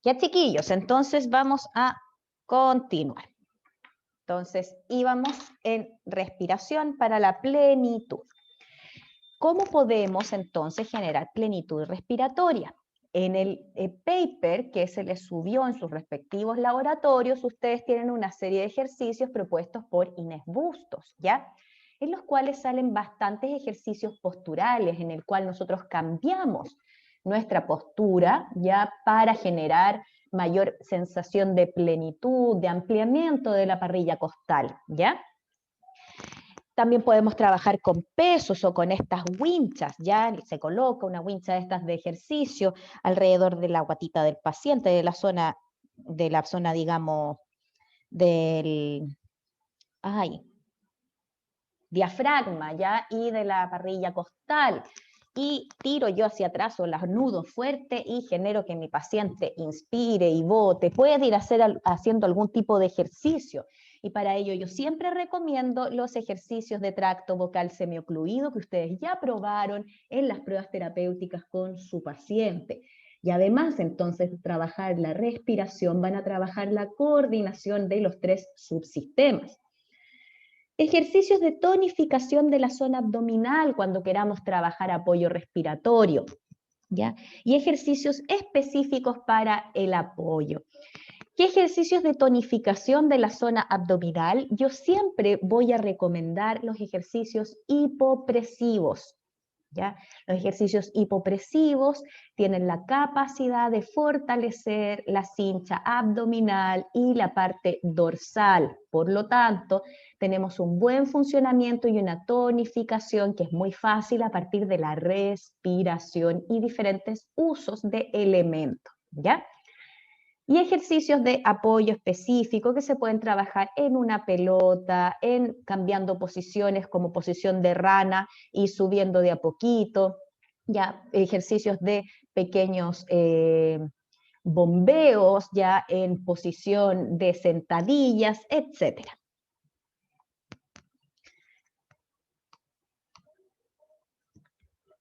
Ya, chiquillos, entonces vamos a continuar. Entonces, íbamos en respiración para la plenitud. ¿Cómo podemos entonces generar plenitud respiratoria? En el paper que se les subió en sus respectivos laboratorios, ustedes tienen una serie de ejercicios propuestos por Inés Bustos, ¿ya? En los cuales salen bastantes ejercicios posturales, en el cual nosotros cambiamos nuestra postura, ¿ya? Para generar mayor sensación de plenitud, de ampliamiento de la parrilla costal, ¿ya? También podemos trabajar con pesos o con estas winchas, ya se coloca una wincha de estas de ejercicio alrededor de la guatita del paciente, de la zona, digamos, del diafragma, ya, y de la parrilla costal. Y tiro yo hacia atrás o las nudo fuerte y genero que mi paciente inspire y bote. Puede ir haciendo algún tipo de ejercicio. Y para ello yo siempre recomiendo los ejercicios de tracto vocal semiocluido que ustedes ya probaron en las pruebas terapéuticas con su paciente. Y además, entonces, de trabajar la respiración, van a trabajar la coordinación de los 3 subsistemas. Ejercicios de tonificación de la zona abdominal cuando queramos trabajar apoyo respiratorio, ¿ya? Y ejercicios específicos para el apoyo. ¿Qué ejercicios de tonificación de la zona abdominal? Yo siempre voy a recomendar los ejercicios hipopresivos, ¿ya? Los ejercicios hipopresivos tienen la capacidad de fortalecer la cincha abdominal y la parte dorsal. Por lo tanto, tenemos un buen funcionamiento y una tonificación que es muy fácil a partir de la respiración y diferentes usos de elementos, ¿ya? Y ejercicios de apoyo específico que se pueden trabajar en una pelota, en cambiando posiciones como posición de rana y subiendo de a poquito, ya ejercicios de pequeños bombeos, ya en posición de sentadillas, etcétera.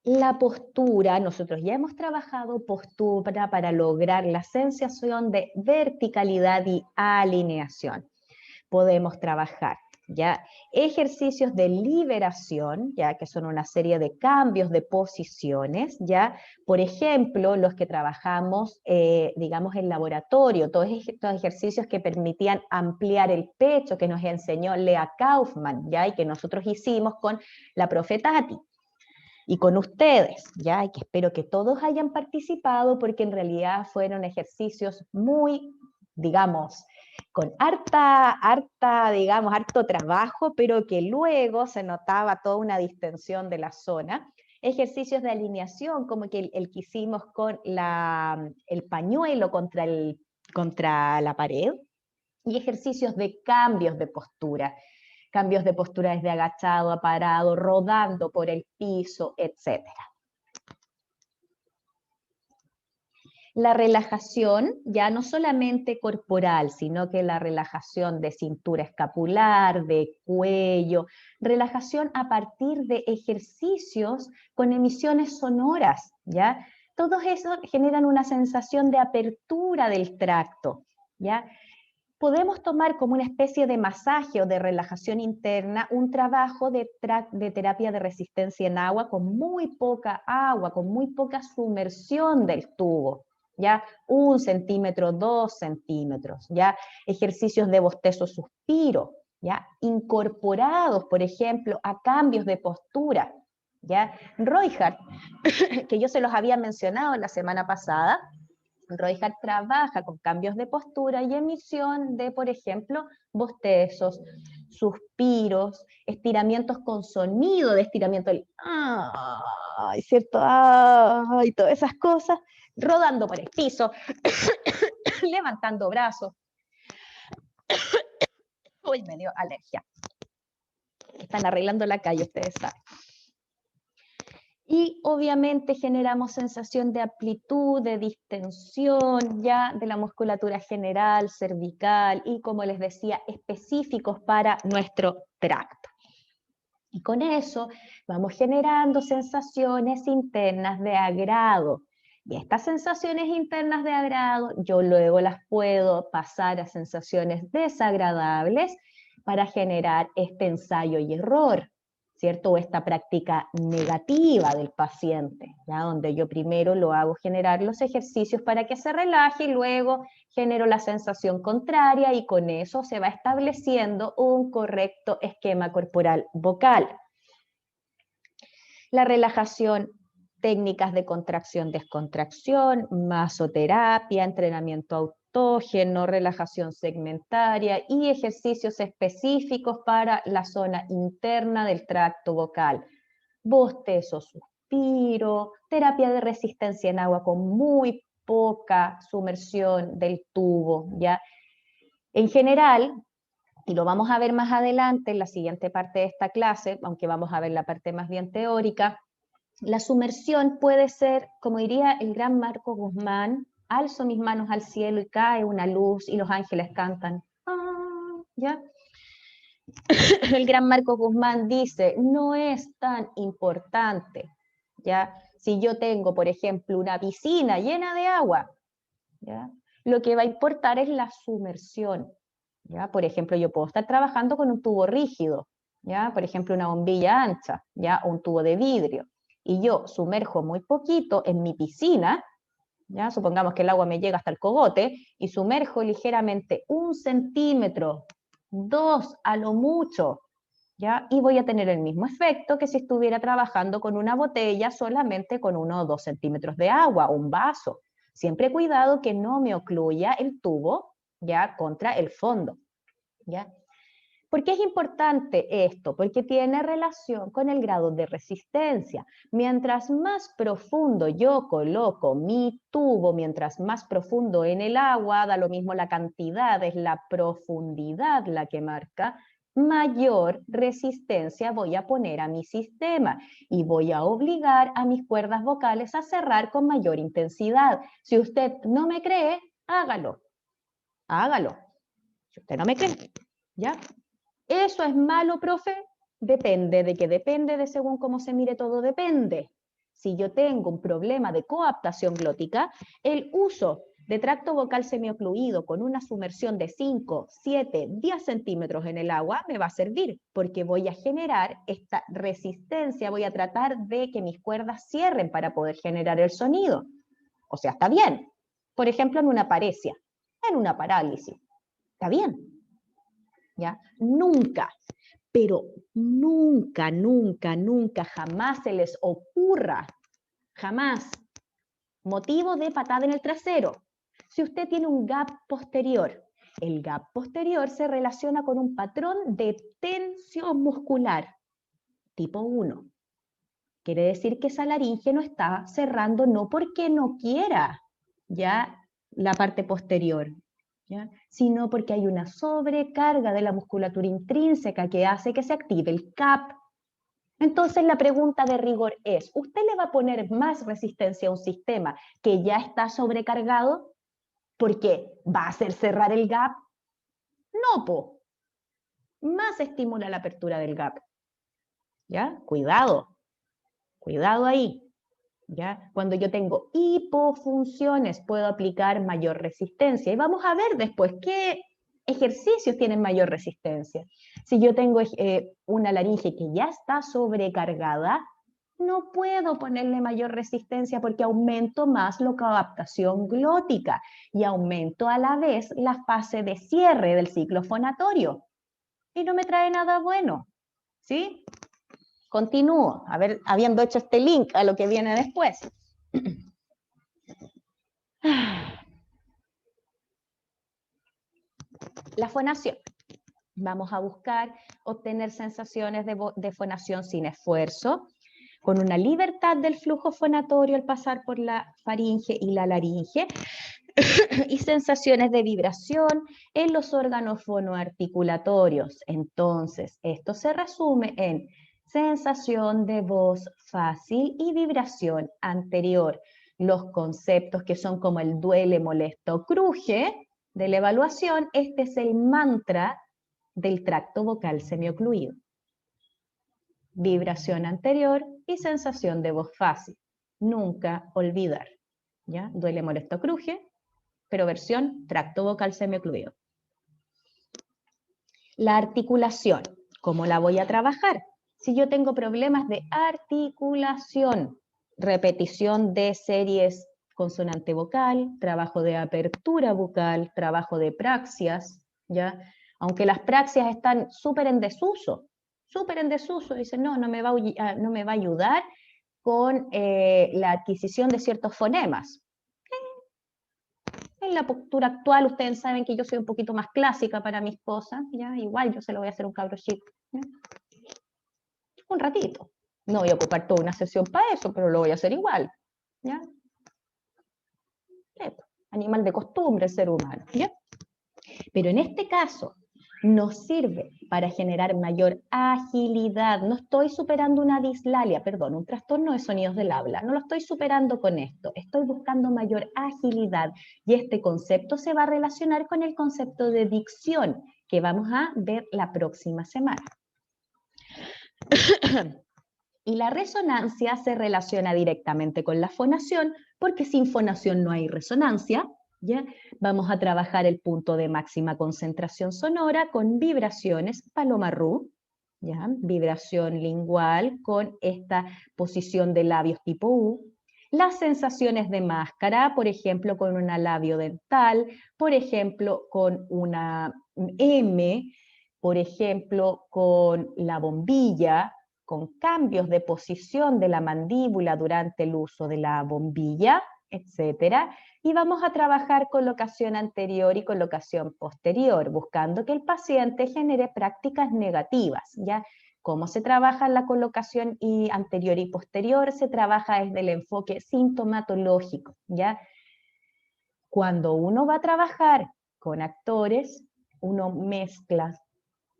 La postura, nosotros ya hemos trabajado postura para lograr la sensación de verticalidad y alineación. Podemos trabajar ya ejercicios de liberación, ya que son una serie de cambios de posiciones, ya, por ejemplo, los que trabajamos, digamos, en laboratorio, todos estos ejercicios que permitían ampliar el pecho, que nos enseñó Lea Kaufman, ya, y que nosotros hicimos con la profe Tati y con ustedes, ¿ya? Y que espero que todos hayan participado porque en realidad fueron ejercicios muy, digamos, con digamos, harto trabajo, pero que luego se notaba toda una distensión de la zona. Ejercicios de alineación, como que el que hicimos con el pañuelo contra la pared, y ejercicios de cambios de postura desde agachado a parado, rodando por el piso, etc. La relajación, ya no solamente corporal, sino que la relajación de cintura escapular, de cuello, relajación a partir de ejercicios con emisiones sonoras, ¿ya? Todos esos generan una sensación de apertura del tracto, ¿ya? Podemos tomar como una especie de masaje o de relajación interna un trabajo de terapia de resistencia en agua con muy poca agua, con muy poca sumersión del tubo, ¿ya? 1 centímetro, 2 centímetros, ¿ya? Ejercicios de bostezo-suspiro, ¿ya? Incorporados, por ejemplo, a cambios de postura, ¿ya? Royhart, que yo se los había mencionado la semana pasada, Royhart trabaja con cambios de postura y emisión de, por ejemplo, bostezos, suspiros, estiramientos con sonido de estiramiento, el ay, ¿cierto? Ay, todas esas cosas, rodando por el piso, levantando brazos. Uy, me dio alergia. Están arreglando la calle, ustedes saben. Y obviamente generamos sensación de amplitud, de distensión ya de la musculatura general, cervical y, como les decía, específicos para nuestro tracto. Y con eso vamos generando sensaciones internas de agrado, Y estas sensaciones internas de agrado, yo luego las puedo pasar a sensaciones desagradables para generar este ensayo y error, ¿cierto? O esta práctica negativa del paciente, ¿ya? Donde yo primero lo hago generar los ejercicios para que se relaje y luego genero la sensación contraria y con eso se va estableciendo un correcto esquema corporal vocal. La relajación, técnicas de contracción, descontracción, masoterapia, entrenamiento autógeno, relajación segmentaria y ejercicios específicos para la zona interna del tracto vocal. Bostezo, suspiro, terapia de resistencia en agua con muy poca sumersión del tubo, ¿ya? En general, y lo vamos a ver más adelante en la siguiente parte de esta clase, aunque vamos a ver la parte más bien teórica, la sumersión puede ser, como diría el gran Marco Guzmán, alzo mis manos al cielo y cae una luz y los ángeles cantan. ¿Ya? El gran Marco Guzmán dice, no es tan importante, ¿ya? Si yo tengo, por ejemplo, una piscina llena de agua, ¿ya? Lo que va a importar es la sumersión, ¿ya? Por ejemplo, yo puedo estar trabajando con un tubo rígido, ¿ya? Por ejemplo, una bombilla ancha, ¿ya? O un tubo de vidrio, y yo sumerjo muy poquito en mi piscina, ¿ya? Supongamos que el agua me llega hasta el cogote, y sumerjo ligeramente 1 centímetro, 2 a lo mucho, ¿ya? Y voy a tener el mismo efecto que si estuviera trabajando con una botella solamente con 1 o 2 centímetros de agua, un vaso. Siempre cuidado que no me ocluya el tubo, ¿ya? Contra el fondo, ¿ya? ¿Por qué es importante esto? Porque tiene relación con el grado de resistencia. Mientras más profundo yo coloco mi tubo, mientras más profundo en el agua, da lo mismo la cantidad, es la profundidad la que marca, mayor resistencia voy a poner a mi sistema y voy a obligar a mis cuerdas vocales a cerrar con mayor intensidad. Si usted no me cree, hágalo. Hágalo. Si usted no me cree, ¿ya? ¿Eso es malo, profe? Depende, ¿de qué depende? De según cómo se mire todo, depende. Si yo tengo un problema de coaptación glótica, el uso de tracto vocal semiocluido con una sumersión de 5, 7, 10 centímetros en el agua me va a servir, porque voy a generar esta resistencia, voy a tratar de que mis cuerdas cierren para poder generar el sonido. O sea, está bien. Por ejemplo, en una paresia, en una parálisis. Está bien. ¿Ya? Nunca, pero nunca, nunca, nunca, jamás se les ocurra, jamás, motivo de patada en el trasero. Si usted tiene un gap posterior, el gap posterior se relaciona con un patrón de tensión muscular, tipo 1. Quiere decir que esa laringe no está cerrando no porque no quiera, ya, la parte posterior, ¿ya? Sino porque hay una sobrecarga de la musculatura intrínseca que hace que se active el CAP. Entonces la pregunta de rigor es, ¿usted le va a poner más resistencia a un sistema que ya está sobrecargado? ¿Porque va a hacer cerrar el gap? No, po. Más estimula la apertura del gap. ¿Ya? Cuidado, cuidado ahí. ¿Ya? Cuando yo tengo hipofunciones, puedo aplicar mayor resistencia. Y vamos a ver después qué ejercicios tienen mayor resistencia. Si yo tengo una laringe que ya está sobrecargada, no puedo ponerle mayor resistencia porque aumento más la coaptación glótica y aumento a la vez la fase de cierre del ciclo fonatorio. Y no me trae nada bueno. ¿Sí? Continúo, habiendo hecho este link a lo que viene después. La fonación. Vamos a buscar obtener sensaciones de fonación sin esfuerzo, con una libertad del flujo fonatorio al pasar por la faringe y la laringe, y sensaciones de vibración en los órganos fonoarticulatorios. Entonces, esto se resume en sensación de voz fácil y vibración anterior. Los conceptos que son como el duele, molesto, cruje de la evaluación, este es el mantra del tracto vocal semiocluido. Vibración anterior y sensación de voz fácil. Nunca olvidar. ¿ya? Duele, molesto, cruje, pero versión tracto vocal semiocluido. La articulación, ¿cómo la voy a trabajar? Si yo tengo problemas de articulación, repetición de series consonante vocal, trabajo de apertura bucal, trabajo de praxias, ¿ya? Aunque las praxias están súper en desuso, dicen, no, no me va a ayudar con la adquisición de ciertos fonemas. En la postura actual, ustedes saben que yo soy un poquito más clásica para mis cosas, ¿ya? Igual yo se lo voy a hacer un cabro chico, ¿ya? Un ratito. No voy a ocupar toda una sesión para eso, pero lo voy a hacer igual, ¿ya? Animal de costumbre, ser humano, ¿ya? Pero en este caso, nos sirve para generar mayor agilidad. No estoy superando una dislalia, perdón, un trastorno de sonidos del habla. No lo estoy superando con esto. Estoy buscando mayor agilidad. Y este concepto se va a relacionar con el concepto de dicción, que vamos a ver la próxima semana. Y la resonancia se relaciona directamente con la fonación, porque sin fonación no hay resonancia, ¿ya? Vamos a trabajar el punto de máxima concentración sonora con vibraciones Paloma-Ru, ¿ya? Vibración lingual con esta posición de labios tipo U. Las sensaciones de máscara, por ejemplo, con una labio dental, por ejemplo, con una M, por ejemplo, con la bombilla, con cambios de posición de la mandíbula durante el uso de la bombilla, etcétera, y vamos a trabajar colocación anterior y colocación posterior, buscando que el paciente genere prácticas negativas, ¿ya? ¿Cómo se trabaja la colocación anterior y posterior? Se trabaja desde el enfoque sintomatológico, ¿ya? Cuando uno va a trabajar con actores, uno mezcla,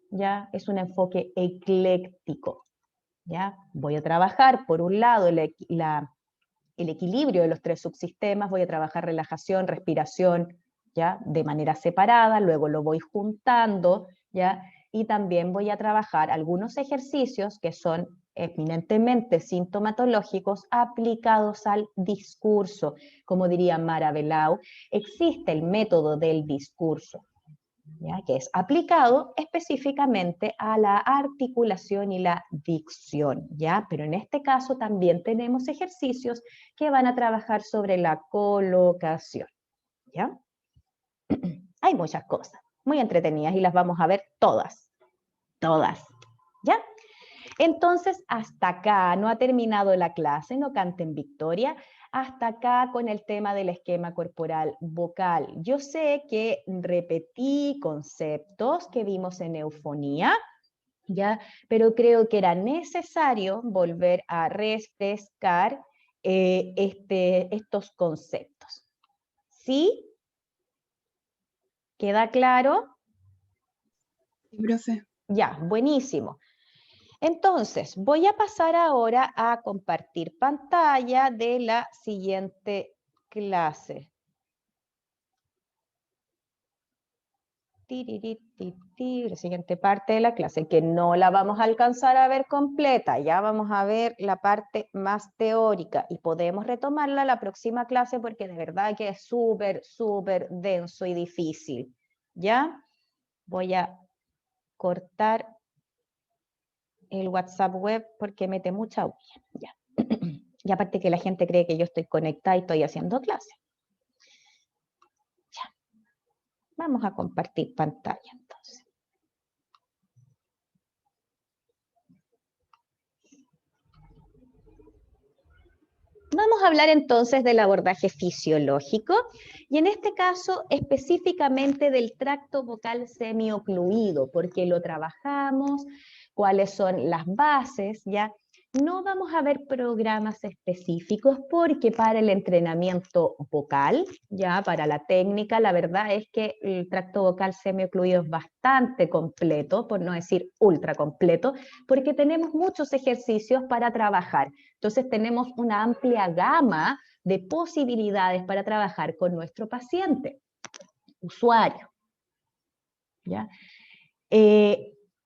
¿ya? Es un enfoque ecléctico, ¿ya? Voy a trabajar, por un lado, el equilibrio de los tres subsistemas, voy a trabajar relajación, respiración, ¿ya? De manera separada, luego lo voy juntando, ¿ya? Y también voy a trabajar algunos ejercicios que son eminentemente sintomatológicos aplicados al discurso. Como diría Mara Belau, existe el método del discurso, ¿ya? Que es aplicado específicamente a la articulación y la dicción, ¿ya? Pero en este caso también tenemos ejercicios que van a trabajar sobre la colocación, ¿ya? Hay muchas cosas muy entretenidas y las vamos a ver todas, ¿ya? Entonces, hasta acá no ha terminado la clase, no canten victoria. Hasta acá con el tema del esquema corporal vocal. Yo sé que repetí conceptos que vimos en eufonía, ¿ya? Pero creo que era necesario volver a refrescar estos conceptos. ¿Sí? ¿Queda claro? Sí, profe. Ya, buenísimo. Entonces, voy a pasar ahora a compartir pantalla de la siguiente clase. La siguiente parte de la clase, que no la vamos a alcanzar a ver completa, ya vamos a ver la parte más teórica y podemos retomarla la próxima clase porque de verdad que es súper denso y difícil. ¿Ya? Voy a cortar el WhatsApp web porque mete mucha bulla. Ya. Y aparte que la gente cree que yo estoy conectada y estoy haciendo clase. Ya. Vamos a compartir pantalla entonces. Vamos a hablar entonces del abordaje fisiológico y en este caso específicamente del tracto vocal semiocluido, porque lo trabajamos, cuáles son las bases, ¿ya? No vamos a ver programas específicos porque para el entrenamiento vocal, ya para la técnica, la verdad es que el tracto vocal semiocluido es bastante completo, por no decir ultra completo, porque tenemos muchos ejercicios para trabajar. Entonces tenemos una amplia gama de posibilidades para trabajar con nuestro paciente, usuario, ¿ya?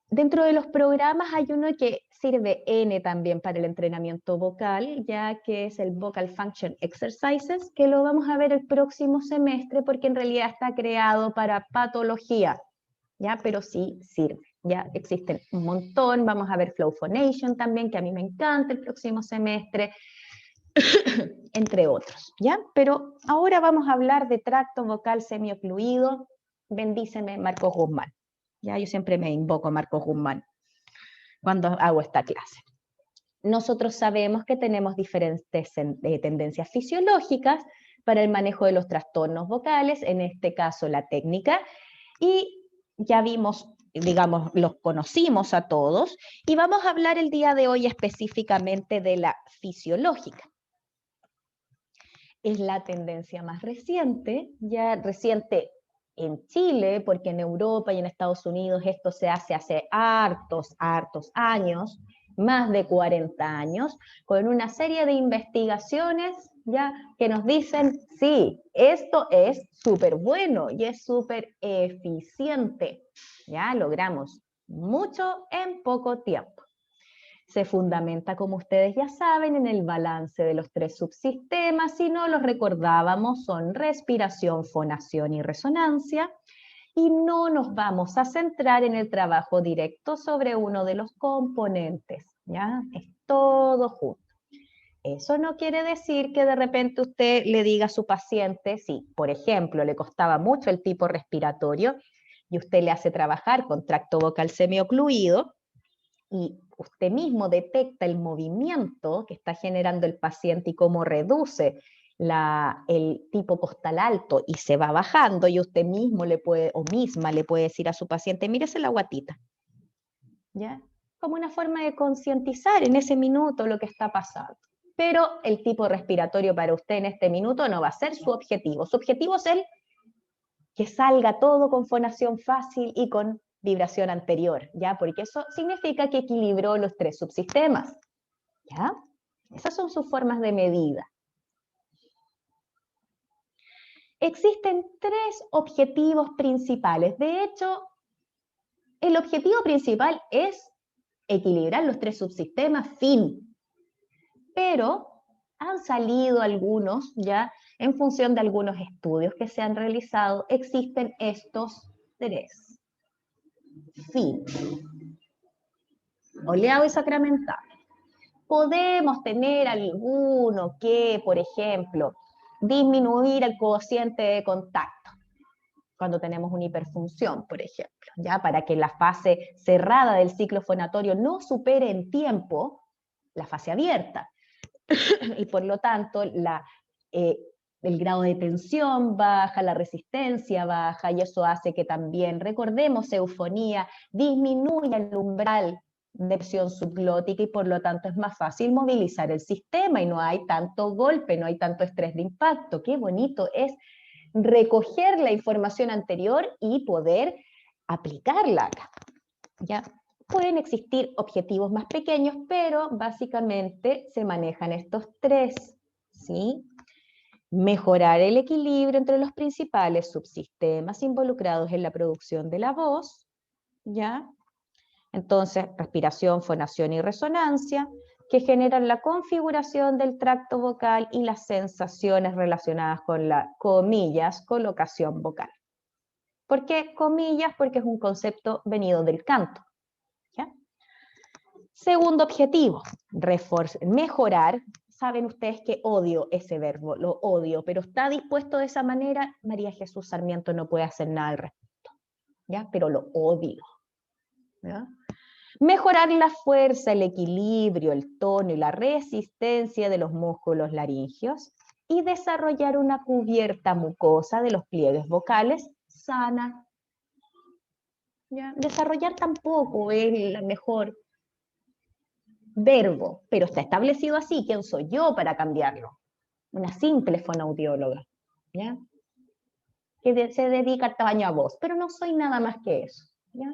Dentro de los programas hay uno que sirve N también para el entrenamiento vocal, ya que es el Vocal Function Exercises, que lo vamos a ver el próximo semestre porque en realidad está creado para patología, ¿ya? Pero sí sirve, ya existen un montón. Vamos a ver Flow Phonation también, que a mí me encanta el próximo semestre, entre otros, ¿ya? Pero ahora vamos a hablar de tracto vocal semiocluido. Bendíceme, Marcos Guzmán. Ya, yo siempre me invoco a Marcos Guzmán cuando hago esta clase. Nosotros sabemos que tenemos diferentes tendencias fisiológicas para el manejo de los trastornos vocales, en este caso la técnica, y ya vimos, digamos, los conocimos a todos, y vamos a hablar el día de hoy específicamente de la fisiológica. Es la tendencia más reciente, ya reciente en Chile, porque en Europa y en Estados Unidos esto se hace hartos años, más de 40 años, con una serie de investigaciones ya que nos dicen, sí, esto es súper bueno y es súper eficiente. Ya logramos mucho en poco tiempo. Se fundamenta, como ustedes ya saben, en el balance de los 3 subsistemas. Si no los recordábamos, son respiración, fonación y resonancia. Y no nos vamos a centrar en el trabajo directo sobre uno de los componentes, ¿ya? Es todo junto. Eso no quiere decir que de repente usted le diga a su paciente, si, por ejemplo, le costaba mucho el tipo respiratorio y usted le hace trabajar con tracto vocal semiocluido, y usted mismo detecta el movimiento que está generando el paciente y cómo reduce el tipo costal alto y se va bajando, y usted mismo le puede, o misma le puede decir a su paciente, mírese la guatita, ¿ya? Como una forma de concientizar en ese minuto lo que está pasando. Pero el tipo respiratorio para usted en este minuto no va a ser su objetivo. Su objetivo es el que salga todo con fonación fácil y con vibración anterior, ¿ya? Porque eso significa que equilibró los 3 subsistemas, ¿ya? Esas son sus formas de medida. Existen 3 objetivos principales. De hecho, el objetivo principal es equilibrar los 3 subsistemas, fin. Pero han salido algunos, ¿ya? En función de algunos estudios que se han realizado, existen estos 3. Fin. Oleado y sacramental. Podemos tener alguno que, por ejemplo, disminuir el cociente de contacto cuando tenemos una hiperfunción, por ejemplo, ya para que la fase cerrada del ciclo fonatorio no supere en tiempo la fase abierta. Y por lo tanto, el grado de tensión baja, la resistencia baja, y eso hace que también, recordemos, eufonía, disminuya el umbral de presión subglótica y por lo tanto es más fácil movilizar el sistema y no hay tanto golpe, no hay tanto estrés de impacto. Qué bonito es recoger la información anterior y poder aplicarla acá, ¿ya? Pueden existir objetivos más pequeños, pero básicamente se manejan estos 3, ¿sí? Mejorar el equilibrio entre los principales subsistemas involucrados en la producción de la voz, ¿ya? Entonces, respiración, fonación y resonancia, que generan la configuración del tracto vocal y las sensaciones relacionadas con la, comillas, colocación vocal. ¿Por qué comillas? Porque es un concepto venido del canto, ¿ya? Segundo objetivo, mejorar. Saben ustedes que odio ese verbo, lo odio, pero está dispuesto de esa manera. María Jesús Sarmiento no puede hacer nada al respecto, ¿ya? Pero lo odio, ¿ya? Mejorar la fuerza, el equilibrio, el tono y la resistencia de los músculos laringeos y desarrollar una cubierta mucosa de los pliegues vocales sana. ¿Ya? Desarrollar tampoco es el mejor verbo, pero está establecido así. ¿Quién soy yo para cambiarlo? Una simple fonoaudióloga, ¿ya? Que se dedica al tamaño a voz, pero no soy nada más que eso, ¿ya?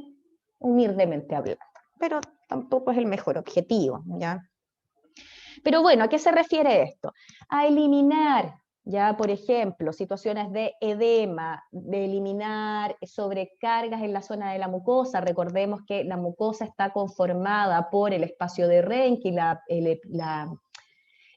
Humildemente hablando. Pero tampoco es el mejor objetivo, ¿ya? Pero bueno, ¿a qué se refiere esto? A eliminar Ya, por ejemplo, situaciones de edema, de eliminar sobrecargas en la zona de la mucosa. Recordemos que la mucosa está conformada por el espacio de Reinke y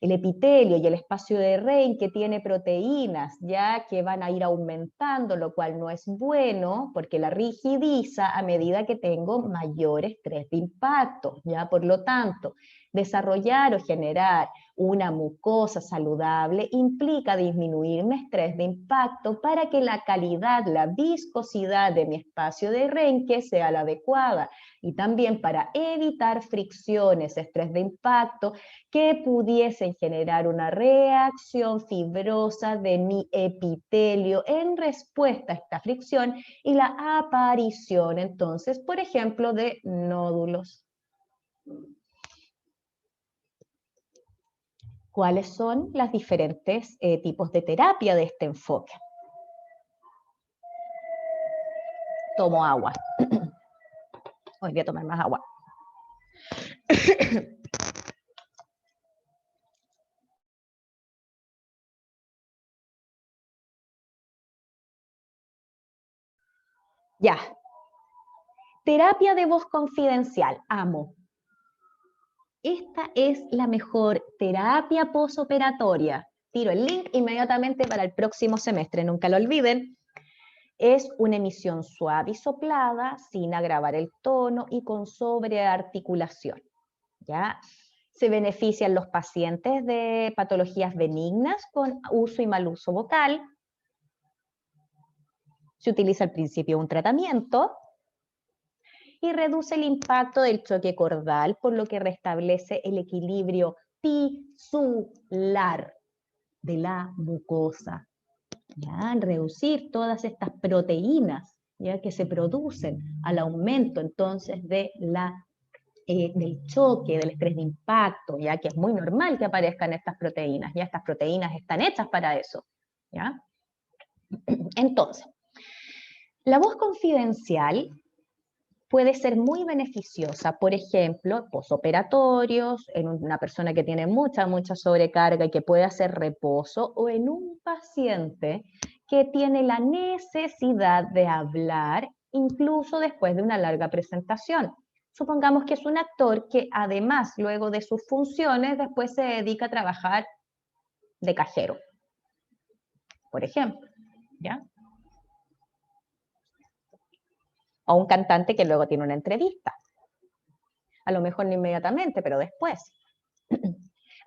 el epitelio y el espacio de Reinke tiene proteínas, ya que van a ir aumentando, lo cual no es bueno porque la rigidiza a medida que tengo mayor estrés de impacto, ya por lo tanto, desarrollar o generar una mucosa saludable implica disminuir mi estrés de impacto para que la calidad, la viscosidad de mi espacio de Reinke sea la adecuada y también para evitar fricciones, estrés de impacto que pudiesen generar una reacción fibrosa de mi epitelio en respuesta a esta fricción y la aparición entonces, por ejemplo, de nódulos. ¿Cuáles son los diferentes tipos de terapia de este enfoque? Tomo agua. Hoy voy a tomar más agua. Ya. Terapia de voz confidencial. Amo. Esta es la mejor terapia posoperatoria. Tiro el link inmediatamente para el próximo semestre, nunca lo olviden. Es una emisión suave y soplada, sin agravar el tono y con sobrearticulación. ¿Ya? Se benefician los pacientes de patologías benignas con uso y mal uso vocal. Se utiliza al principio un tratamiento y reduce el impacto del choque cordal, por lo que restablece el equilibrio tisular de la mucosa. ¿Ya? Reducir todas estas proteínas, ¿ya? Que se producen al aumento entonces de del choque, del estrés de impacto, ya que es muy normal que aparezcan estas proteínas, ya estas proteínas están hechas para eso. ¿Ya? Entonces, la voz confidencial puede ser muy beneficiosa, por ejemplo, posoperatorios, en una persona que tiene mucha sobrecarga y que puede hacer reposo, o en un paciente que tiene la necesidad de hablar incluso después de una larga presentación. Supongamos que es un actor que además, luego de sus funciones, después se dedica a trabajar de cajero, por ejemplo, ¿ya? O un cantante que luego tiene una entrevista. A lo mejor no inmediatamente, pero después.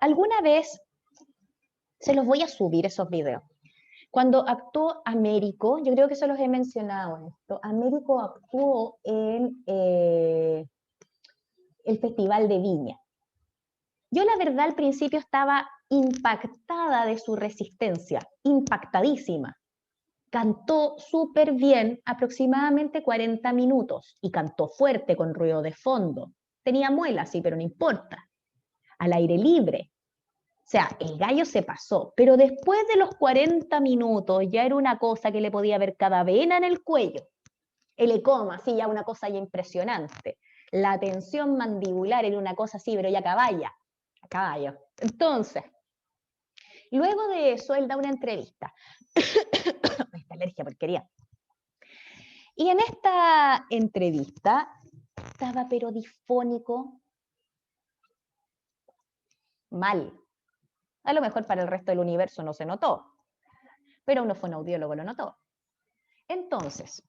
Alguna vez se los voy a subir esos videos. Cuando actuó Américo, yo creo que se los he mencionado en esto, Américo actuó en el Festival de Viña. Yo la verdad al principio estaba impactada de su resistencia, impactadísima. Cantó súper bien, aproximadamente 40 minutos, y cantó fuerte con ruido de fondo. Tenía muelas, sí, pero no importa. Al aire libre. O sea, el gallo se pasó, pero después de los 40 minutos ya era una cosa que le podía ver cada vena en el cuello. El ecoma, así ya una cosa ya impresionante. La tensión mandibular era una cosa así, pero ya a caballo. Entonces, luego de eso, él da una entrevista. Esta alergia porquería. Y en esta entrevista estaba pero difónico, mal. A lo mejor para el resto del universo no se notó, pero uno fue un audiólogo, lo notó. Entonces,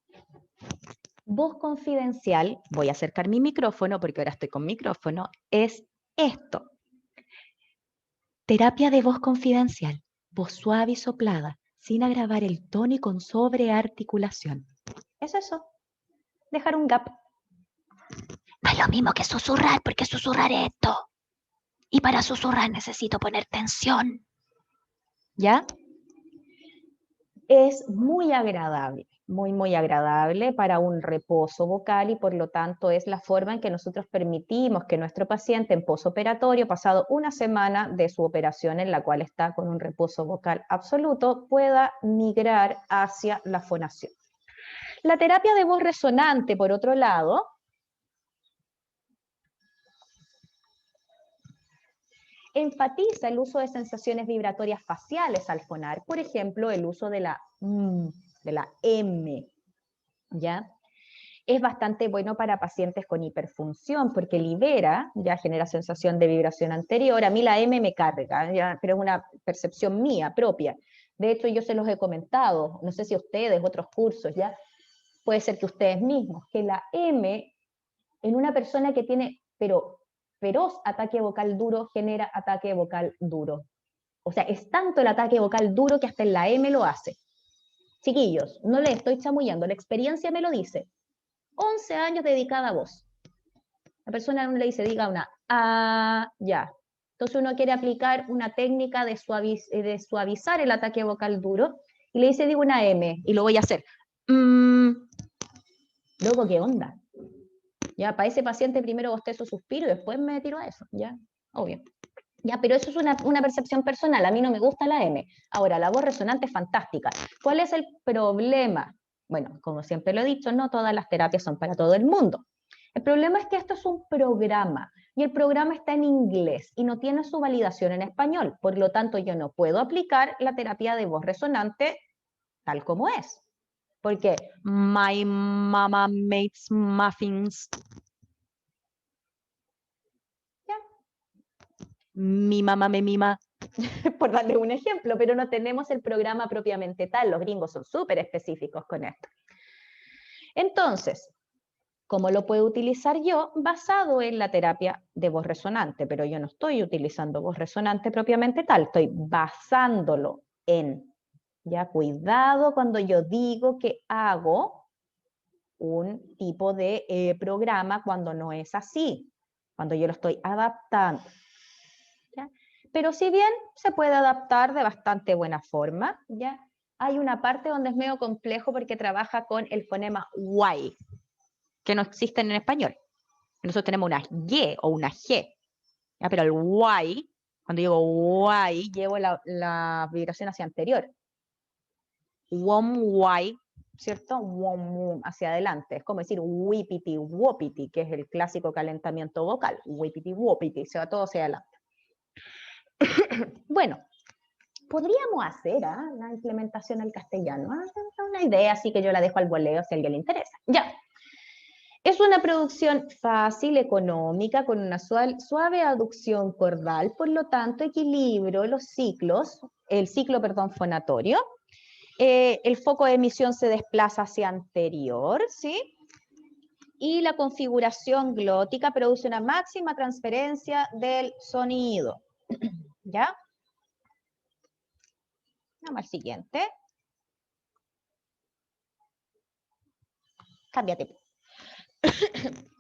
voz confidencial, voy a acercar mi micrófono porque ahora estoy con micrófono, es esto. Terapia de voz confidencial, voz suave y soplada, sin agravar el tono y con sobrearticulación. Es eso, dejar un gap. No es lo mismo que susurrar, porque susurrar es esto. Y para susurrar necesito poner tensión. ¿Ya? Es muy agradable, muy agradable para un reposo vocal y por lo tanto es la forma en que nosotros permitimos que nuestro paciente en posoperatorio, pasado una semana de su operación en la cual está con un reposo vocal absoluto, pueda migrar hacia la fonación. La terapia de voz resonante, por otro lado, Enfatiza el uso de sensaciones vibratorias faciales al fonar, por ejemplo, el uso de la M, ¿ya? Es bastante bueno para pacientes con hiperfunción porque libera, ya genera sensación de vibración anterior. A mí la M me carga, ya, pero es una percepción mía propia. De hecho, yo se los he comentado, no sé si ustedes, otros cursos, ya, puede ser que ustedes mismos, que la M en una persona que tiene, pero feroz ataque vocal duro, genera ataque vocal duro. O sea, es tanto el ataque vocal duro que hasta en la M lo hace. Chiquillos, no les estoy chamullando, la experiencia me lo dice. 11 años dedicada a voz. La persona no le dice, diga una ya. Entonces uno quiere aplicar una técnica de suavizar el ataque vocal duro y le dice, digo una M y lo voy a hacer. Luego, ¿qué onda? Ya, para ese paciente primero bostezo, suspiro y después me tiro a eso, ya, obvio. Ya, pero eso es una percepción personal, a mí no me gusta la M. Ahora, la voz resonante es fantástica. ¿Cuál es el problema? Bueno, como siempre lo he dicho, no todas las terapias son para todo el mundo. El problema es que esto es un programa y el programa está en inglés y no tiene su validación en español. Por lo tanto, yo no puedo aplicar la terapia de voz resonante tal como es. Porque my mama makes muffins. ¿Ya? Mi mamá me mima. Por darle un ejemplo, pero no tenemos el programa propiamente tal. Los gringos son súper específicos con esto. Entonces, ¿cómo lo puedo utilizar yo? Basado en la terapia de voz resonante, pero yo no estoy utilizando voz resonante propiamente tal, estoy basándolo en, ya, cuidado cuando yo digo que hago un tipo de programa cuando no es así, cuando yo lo estoy adaptando. ¿Ya? Pero si bien se puede adaptar de bastante buena forma, ¿ya? Hay una parte donde es medio complejo porque trabaja con el fonema Y, que no existen en español. Nosotros tenemos una Y o una G, ¿ya? Pero el Y, cuando digo Y, llevo la vibración hacia anterior. Wom, Y, ¿cierto? Wom, hacia adelante. Es como decir wipiti, wopiti, que es el clásico calentamiento vocal. Wipiti, wopiti, se va todo hacia adelante. Bueno, podríamos hacer la implementación al castellano. Una idea, así que yo la dejo al voleo si a alguien le interesa. Ya. Es una producción fácil, económica, con una suave aducción cordal, por lo tanto equilibro los ciclos, el ciclo, perdón, fonatorio. El foco de emisión se desplaza hacia anterior, ¿sí? Y la configuración glótica produce una máxima transferencia del sonido. ¿Ya? Vamos al siguiente. Cámbiate.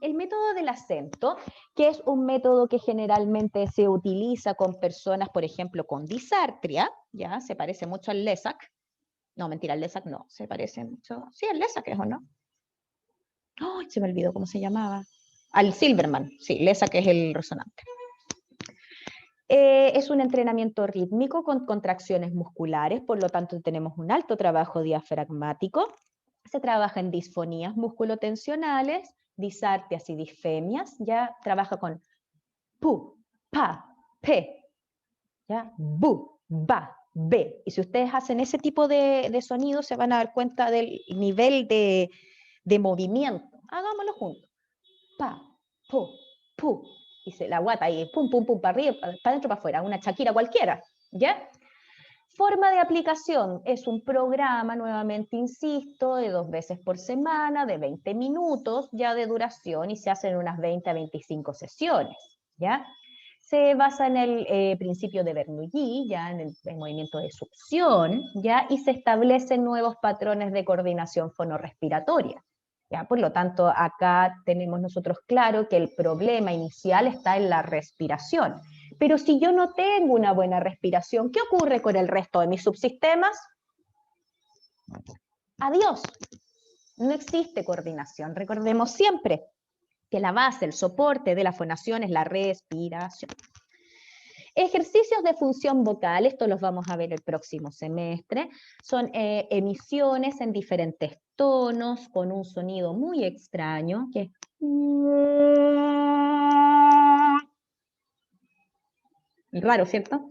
El método del acento, que es un método que generalmente se utiliza con personas, por ejemplo, con disartria, ¿ya? Se parece mucho al LESAC. No, mentira, al LESAC no, se parece mucho. Sí, al LESAC es, ¿o no? ¡Ay! Se me olvidó cómo se llamaba. Al Silverman, sí, LESAC es el resonante. Es un entrenamiento rítmico con contracciones musculares, por lo tanto tenemos un alto trabajo diafragmático. Se trabaja en disfonías musculotensionales, disartrias y disfemias, ya trabaja con pu, pa, pe, ya, bu, ba, be. Y si ustedes hacen ese tipo de sonidos, se van a dar cuenta del nivel de movimiento. Hagámoslo juntos. Pa, pu, y se la guata ahí, pum, pum, pum, para arriba, para adentro, para afuera, una Shakira cualquiera, ¿ya? Forma de aplicación es un programa, nuevamente insisto, de 2 veces por semana, de 20 minutos ya de duración y se hacen unas 20 a 25 sesiones, ¿ya? Se basa en el principio de Bernoulli, ya en el movimiento de succión, ¿ya? Y se establecen nuevos patrones de coordinación fonorrespiratoria. ¿Ya? Por lo tanto, acá tenemos nosotros claro que el problema inicial está en la respiración. Pero si yo no tengo una buena respiración, ¿qué ocurre con el resto de mis subsistemas? Adiós. No existe coordinación. Recordemos siempre que la base, el soporte de la fonación es la respiración. Ejercicios de función vocal, esto los vamos a ver el próximo semestre, son emisiones en diferentes tonos con un sonido muy extraño que es... Raro, ¿cierto?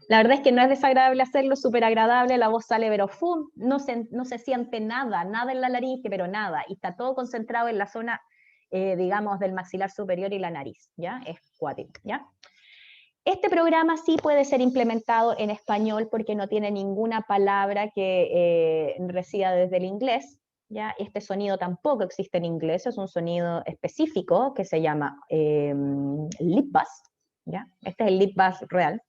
La verdad es que no es desagradable hacerlo, es súper agradable, la voz sale pero ¡fum! No se siente nada en la laringe, pero nada, y está todo concentrado en la zona, digamos, del maxilar superior y la nariz, ¿ya? Es cuático, ¿ya? Este programa sí puede ser implementado en español porque no tiene ninguna palabra que resida desde el inglés, ¿ya? Este sonido tampoco existe en inglés, es un sonido específico que se llama lip bass, ¿ya? Este es el lip bass real,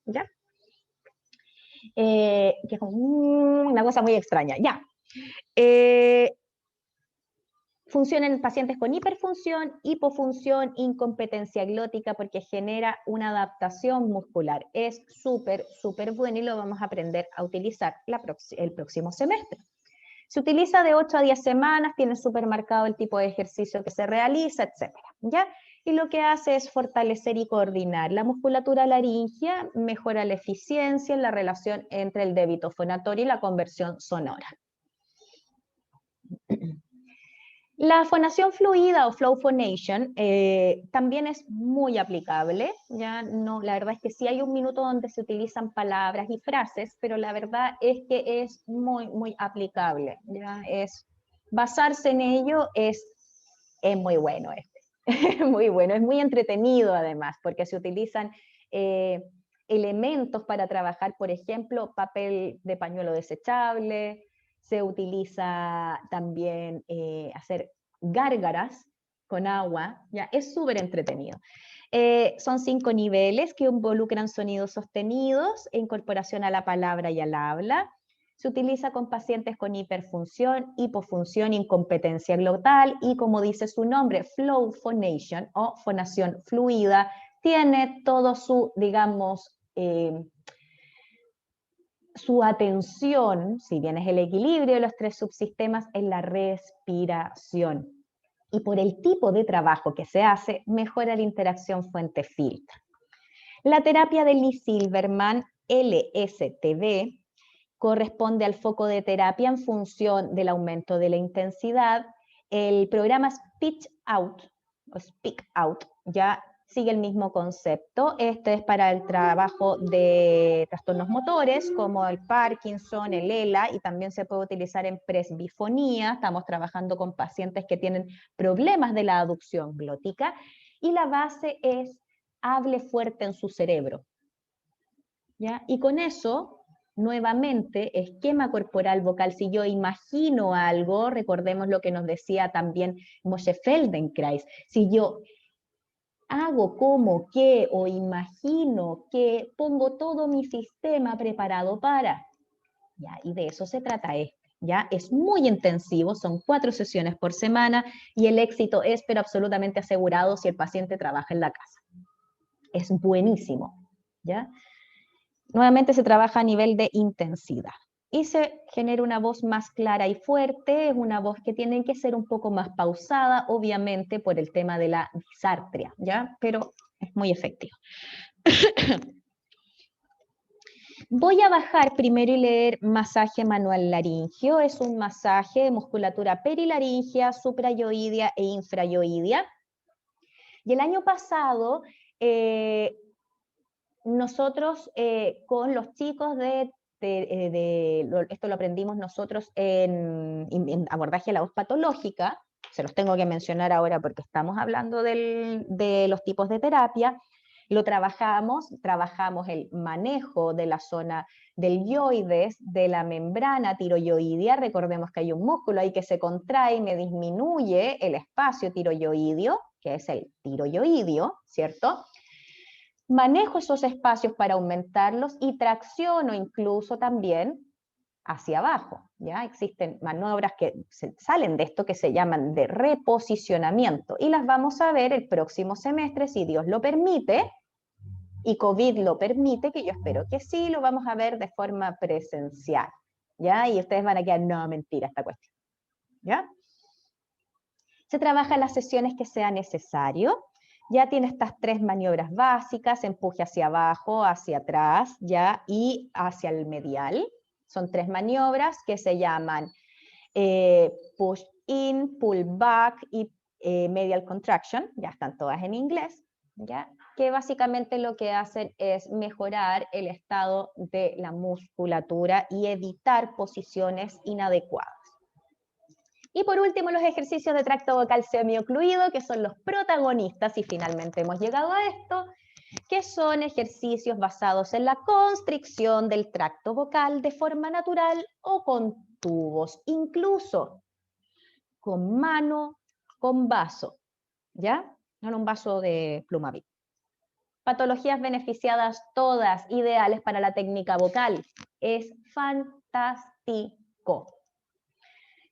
¿ya? Que es como una cosa muy extraña, ya. Funciona en pacientes con hiperfunción, hipofunción, incompetencia glótica, porque genera una adaptación muscular. Es súper, súper bueno y lo vamos a aprender a utilizar el próximo semestre. Se utiliza de 8 a 10 semanas, tiene súper marcado el tipo de ejercicio que se realiza, etc. ¿Ya? Y lo que hace es fortalecer y coordinar la musculatura laringea, mejora la eficiencia en la relación entre el débito fonatorio y la conversión sonora. La fonación fluida o flow phonation también es muy aplicable, ya no, la verdad es que sí hay un minuto donde se utilizan palabras y frases, pero la verdad es que es muy, muy aplicable, ya es basarse en ello es muy bueno muy bueno, es muy entretenido además, porque se utilizan elementos para trabajar, por ejemplo, papel de pañuelo desechable, se utiliza también hacer gárgaras con agua, ya es súper entretenido. Son 5 niveles que involucran sonidos sostenidos, incorporación a la palabra y al habla. Se utiliza con pacientes con hiperfunción, hipofunción, incompetencia glotal y, como dice su nombre, flow phonation o fonación fluida, tiene todo su, digamos, su atención, si bien es el equilibrio de los 3 subsistemas, en la respiración. Y por el tipo de trabajo que se hace, mejora la interacción fuente-filtro. La terapia de Lee Silverman, LSTB, corresponde al foco de terapia en función del aumento de la intensidad. El programa Speak Out, ya sigue el mismo concepto. Este es para el trabajo de trastornos motores, como el Parkinson, el ELA, y también se puede utilizar en presbifonía. Estamos trabajando con pacientes que tienen problemas de la aducción glótica, y la base es hable fuerte en su cerebro, ¿ya? Y con eso, nuevamente, esquema corporal vocal. Si yo imagino algo, recordemos lo que nos decía también Moshe Feldenkrais, si yo hago como que o imagino que, pongo todo mi sistema preparado para, ¿ya? Y de eso se trata esto. ¿Ya? Es muy intensivo, son 4 sesiones por semana y el éxito es pero absolutamente asegurado si el paciente trabaja en la casa. Es buenísimo, ¿ya? Nuevamente se trabaja a nivel de intensidad y se genera una voz más clara y fuerte, es una voz que tiene que ser un poco más pausada, obviamente por el tema de la disartria, ¿ya? Pero es muy efectivo. Voy a bajar primero y leer masaje manual laringeo. Es un masaje de musculatura perilaringea, suprayoidea e infrayoidea. Y el año pasado, nosotros con los chicos esto lo aprendimos nosotros en abordaje de la voz patológica, se los tengo que mencionar ahora porque estamos hablando de los tipos de terapia, lo trabajamos el manejo de la zona del yoides, de la membrana tiroyoidea. Recordemos que hay un músculo ahí que se contrae y me disminuye el espacio tiroyoideo, que es el tiroyoideo, ¿cierto? Manejo esos espacios para aumentarlos y tracciono incluso también hacia abajo, ¿ya? Existen maniobras que salen de esto que se llaman de reposicionamiento y las vamos a ver el próximo semestre, si Dios lo permite, y COVID lo permite, que yo espero que sí, lo vamos a ver de forma presencial, ¿ya? Y ustedes van a quedar, no, mentira esta cuestión, ¿ya? Se trabaja en las sesiones que sea necesario. Ya tiene estas 3 maniobras básicas, empuje hacia abajo, hacia atrás, ¿ya? Y hacia el medial. Son 3 maniobras que se llaman push in, pull back y medial contraction, ya están todas en inglés, ¿ya? Que básicamente lo que hacen es mejorar el estado de la musculatura y evitar posiciones inadecuadas. Y por último, los ejercicios de tracto vocal semiocluido, que son los protagonistas, y finalmente hemos llegado a esto, que son ejercicios basados en la constricción del tracto vocal de forma natural o con tubos, incluso con mano, con vaso, ¿ya? No en un vaso de Plumavit. Patologías beneficiadas todas, ideales para la técnica vocal. Es fantástico.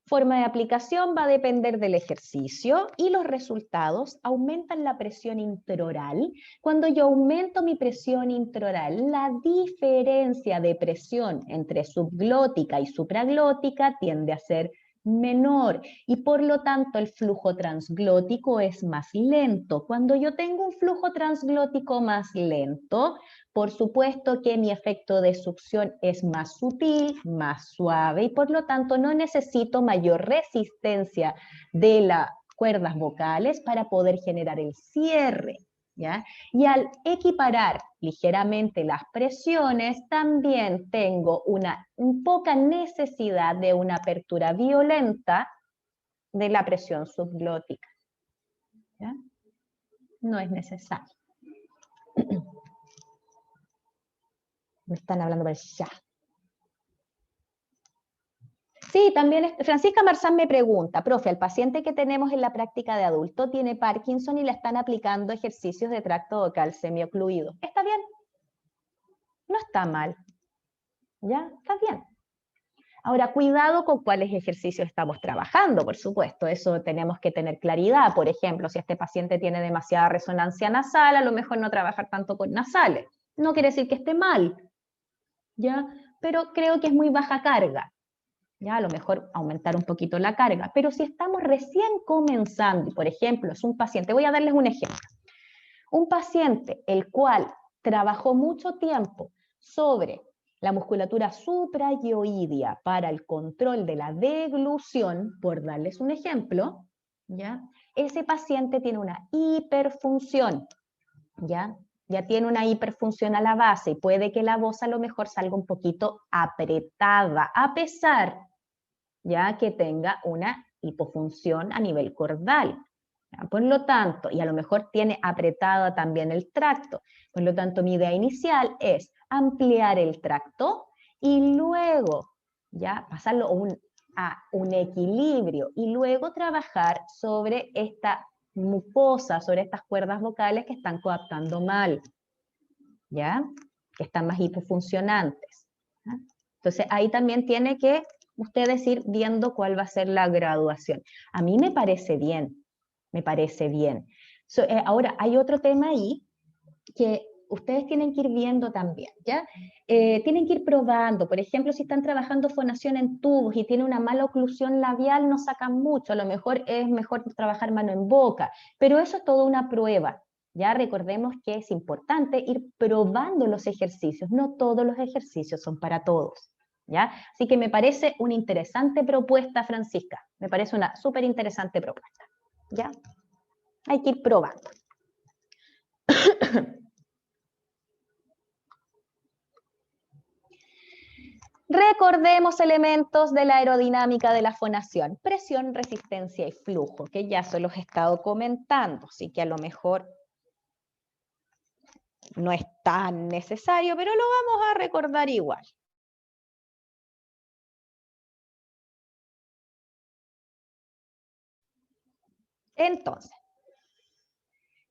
Forma de aplicación va a depender del ejercicio y los resultados aumentan la presión intraoral. Cuando yo aumento mi presión intraoral, la diferencia de presión entre subglótica y supraglótica tiende a ser menor y por lo tanto el flujo transglótico es más lento. Cuando yo tengo un flujo transglótico más lento, por supuesto que mi efecto de succión es más sutil, más suave y por lo tanto no necesito mayor resistencia de las cuerdas vocales para poder generar el cierre, ¿ya? Y al equiparar ligeramente las presiones, también tengo una poca necesidad de una apertura violenta de la presión subglótica, ¿ya? No es necesario. Me están hablando por el chat. Sí, también Francisca Marzán me pregunta, profe, el paciente que tenemos en la práctica de adulto tiene Parkinson y le están aplicando ejercicios de tracto vocal semiocluido. ¿Está bien? No está mal. ¿Ya? Está bien. Ahora, cuidado con cuáles ejercicios estamos trabajando, por supuesto, eso tenemos que tener claridad. Por ejemplo, si este paciente tiene demasiada resonancia nasal, a lo mejor no trabajar tanto con nasales. No quiere decir que esté mal, ¿ya? Pero creo que es muy baja carga. Ya, a lo mejor aumentar un poquito la carga, pero si estamos recién comenzando, por ejemplo, es un paciente, voy a darles un ejemplo, un paciente el cual trabajó mucho tiempo sobre la musculatura suprayoidea para el control de la deglución, por darles un ejemplo, ¿ya? Ese paciente tiene una hiperfunción, ¿ya? Ya tiene una hiperfunción a la base y puede que la voz a lo mejor salga un poquito apretada, a pesar ya que tenga una hipofunción a nivel cordal. ¿Ya? Por lo tanto, y a lo mejor tiene apretado también el tracto, por lo tanto mi idea inicial es ampliar el tracto y luego ya pasarlo a un equilibrio y luego trabajar sobre esta mucosa, sobre estas cuerdas vocales que están coaptando mal, ¿ya? Que están más hipofuncionantes. ¿Ya? Entonces ahí también tiene que ustedes ir viendo cuál va a ser la graduación. A mí me parece bien, me parece bien. Ahora, hay otro tema ahí que ustedes tienen que ir viendo también, ¿ya? Tienen que ir probando, por ejemplo, si están trabajando fonación en tubos y tiene una mala oclusión labial, no sacan mucho, a lo mejor es mejor trabajar mano en boca, pero eso es toda una prueba. Ya recordemos que es importante ir probando los ejercicios, no todos los ejercicios son para todos. ¿Ya? Así que me parece una interesante propuesta, Francisca. Me parece una súper interesante propuesta. ¿Ya? Hay que ir probando. Recordemos elementos de la aerodinámica de la fonación. Presión, resistencia y flujo, que ya se los he estado comentando. Así que a lo mejor no es tan necesario, pero lo vamos a recordar igual. Entonces,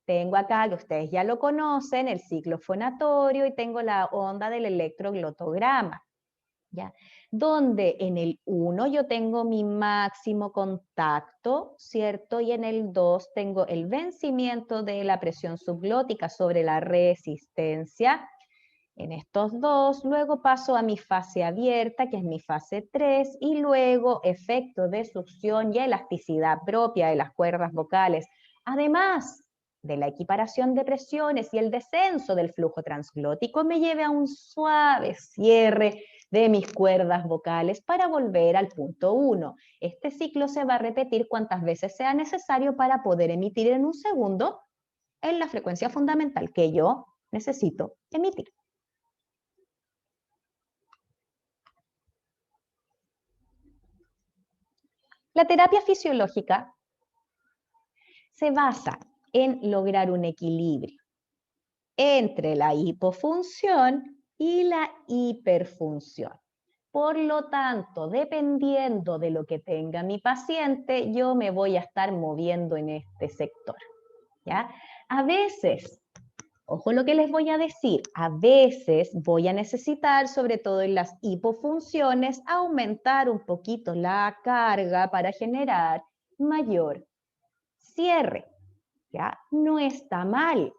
tengo acá, que ustedes ya lo conocen, el ciclo fonatorio y tengo la onda del electroglotograma, ¿ya? Donde en el 1 yo tengo mi máximo contacto, ¿cierto? Y en el 2 tengo el vencimiento de la presión subglótica sobre la resistencia. En estos dos, luego paso a mi fase abierta, que es mi fase 3, y luego efecto de succión y elasticidad propia de las cuerdas vocales, además de la equiparación de presiones y el descenso del flujo transglótico, me lleve a un suave cierre de mis cuerdas vocales para volver al punto 1. Este ciclo se va a repetir cuantas veces sea necesario para poder emitir en un segundo en la frecuencia fundamental que yo necesito emitir. La terapia fisiológica se basa en lograr un equilibrio entre la hipofunción y la hiperfunción. Por lo tanto, dependiendo de lo que tenga mi paciente, yo me voy a estar moviendo en este sector, ¿ya? A veces, ojo lo que les voy a decir, a veces voy a necesitar, sobre todo en las hipofunciones, aumentar un poquito la carga para generar mayor cierre, ¿ya? No está mal.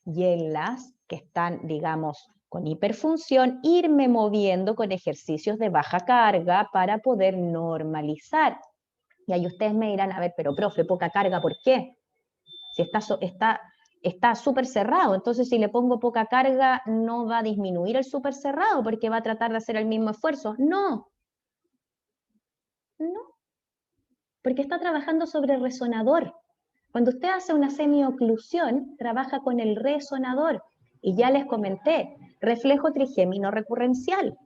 Y en las que están, digamos, con hiperfunción, irme moviendo con ejercicios de baja carga para poder normalizar. Y ahí ustedes me dirán, a ver, pero profe, poca carga, ¿por qué? Si está súper cerrado, entonces si le pongo poca carga no va a disminuir el súper cerrado porque va a tratar de hacer el mismo esfuerzo. No, no, porque está trabajando sobre el resonador. Cuando usted hace una semioclusión, trabaja con el resonador. Y ya les comenté, reflejo trigémino recurrencial.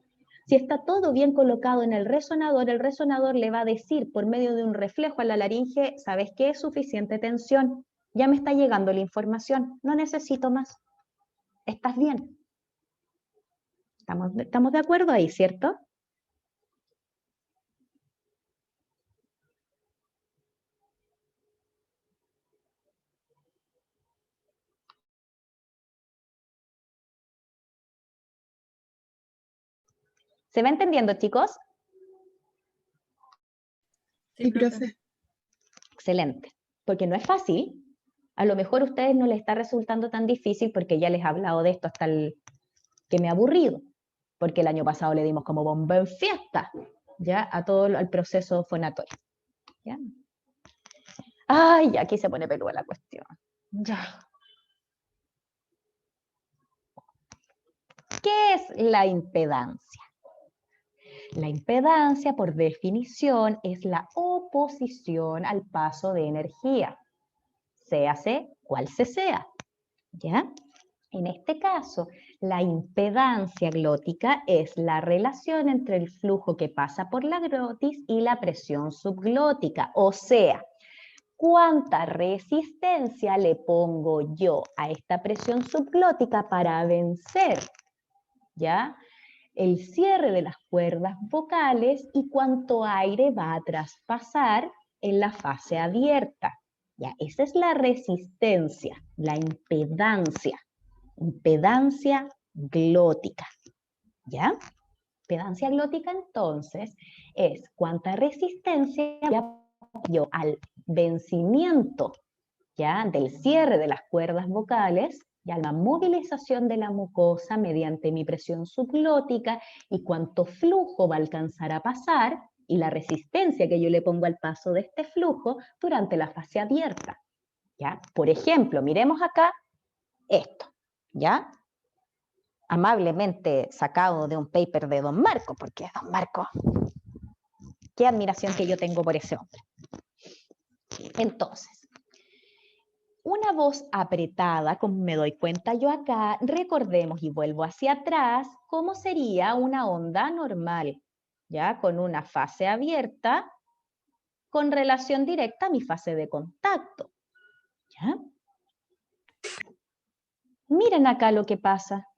Si está todo bien colocado en el resonador le va a decir por medio de un reflejo a la laringe, ¿sabes qué? Es suficiente tensión. Ya me está llegando la información, no necesito más. ¿Estás bien? ¿Estamos de acuerdo ahí, cierto? ¿Se va entendiendo, chicos? Sí, profe. Excelente, porque no es fácil. A lo mejor a ustedes no les está resultando tan difícil porque ya les he hablado de esto hasta que me ha aburrido, porque el año pasado le dimos como bomba en fiesta, ¿ya? A todo el proceso fonatorio, ¿ya? Ay, aquí se pone peluda la cuestión. Ya. ¿Qué es la impedancia? La impedancia, por definición, es la oposición al paso de energía, séase cual se sea, ¿ya? En este caso, la impedancia glótica es la relación entre el flujo que pasa por la glotis y la presión subglótica, o sea, cuánta resistencia le pongo yo a esta presión subglótica para vencer, ¿ya? El cierre de las cuerdas vocales y cuánto aire va a traspasar en la fase abierta. ¿Ya? Esa es la resistencia, la impedancia glótica. ¿Ya? Impedancia glótica entonces es cuánta resistencia yo al vencimiento, ¿ya? Del cierre de las cuerdas vocales y a la movilización de la mucosa mediante mi presión subglótica y cuánto flujo va a alcanzar a pasar y la resistencia que yo le pongo al paso de este flujo durante la fase abierta, ¿ya? Por ejemplo, miremos acá esto, ¿ya? Amablemente sacado de un paper de Don Marco, porque Don Marco, qué admiración que yo tengo por ese hombre. Entonces, una voz apretada, como me doy cuenta yo acá, recordemos y vuelvo hacia atrás, cómo sería una onda normal, ¿ya? Con una fase abierta, con relación directa a mi fase de contacto, ¿ya? Miren acá lo que pasa.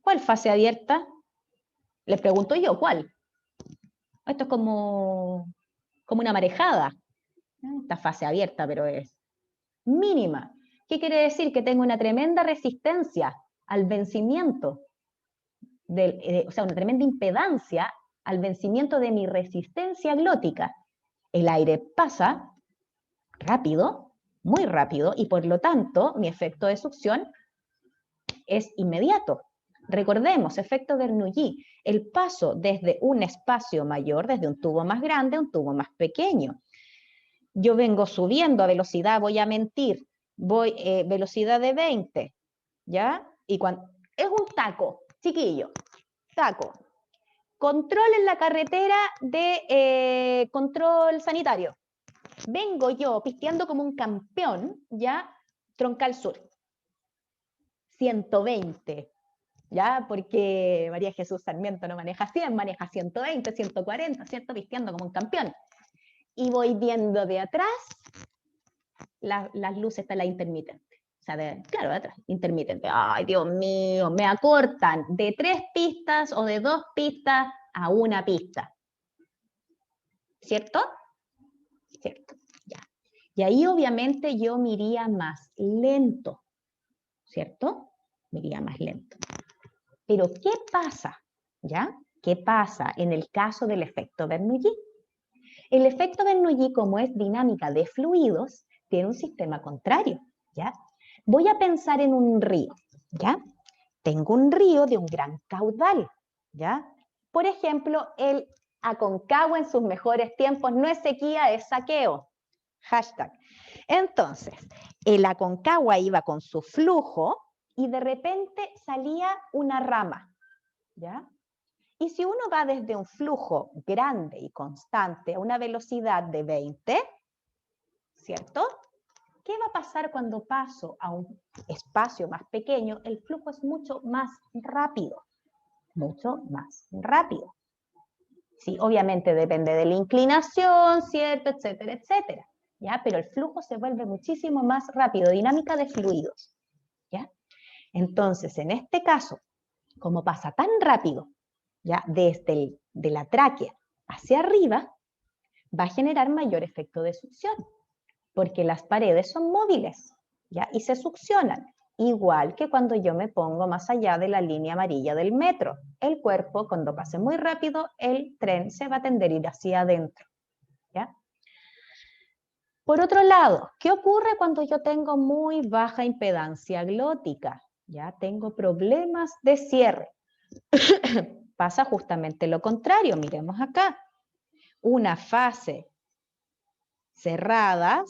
¿Cuál fase abierta? Les pregunto yo, ¿cuál? Esto es como una marejada. Esta fase abierta, pero es mínima. ¿Qué quiere decir? Que tengo una tremenda resistencia al vencimiento, o sea, una tremenda impedancia al vencimiento de mi resistencia glótica. El aire pasa rápido, muy rápido, y por lo tanto mi efecto de succión es inmediato. Recordemos, efecto Bernoulli, el paso desde un espacio mayor, desde un tubo más grande a un tubo más pequeño. Yo vengo subiendo a velocidad, voy a mentir, velocidad de 20, ¿ya? Y cuando es un taco, chiquillo, saco control en la carretera de control sanitario. Vengo yo pisteando como un campeón, ya, Troncal Sur. 120, ¿ya? Porque María Jesús Sarmiento no maneja 100, maneja 120, 140, ¿cierto? Pisteando como un campeón. Y voy viendo de atrás las luces de la intermitente. O sea, claro, de atrás, intermitente. Ay, Dios mío, me acortan de 3 pistas o de 2 pistas a 1 pista. ¿Cierto? Cierto, ya. Y ahí obviamente yo me iría más lento, ¿cierto? Me iría más lento. Pero ¿qué pasa? ¿Ya? ¿Qué pasa en el caso del efecto Bernoulli? El efecto Bernoulli, como es dinámica de fluidos, tiene un sistema contrario, ¿ya? Voy a pensar en un río, ¿ya? Tengo un río de un gran caudal, ¿ya? Por ejemplo, el Aconcagua en sus mejores tiempos no es sequía, es saqueo. Hashtag. Entonces, el Aconcagua iba con su flujo y de repente salía una rama, ¿ya? Y si uno va desde un flujo grande y constante a una velocidad de 20, ¿cierto? ¿Qué va a pasar cuando paso a un espacio más pequeño? El flujo es mucho más rápido, mucho más rápido. Sí, obviamente depende de la inclinación, ¿cierto? Etcétera, etcétera. ¿Ya? Pero el flujo se vuelve muchísimo más rápido, dinámica de fluidos. ¿Ya? Entonces, en este caso, como pasa tan rápido, ¿ya? Desde de la tráquea hacia arriba, va a generar mayor efecto de succión, porque las paredes son móviles, ¿ya? Y se succionan, igual que cuando yo me pongo más allá de la línea amarilla del metro. El cuerpo, cuando pase muy rápido, el tren se va a tender a ir hacia adentro, ¿ya? Por otro lado, ¿qué ocurre cuando yo tengo muy baja impedancia glótica? Ya tengo problemas de cierre. Pasa justamente lo contrario, miremos acá. Una fase cerrada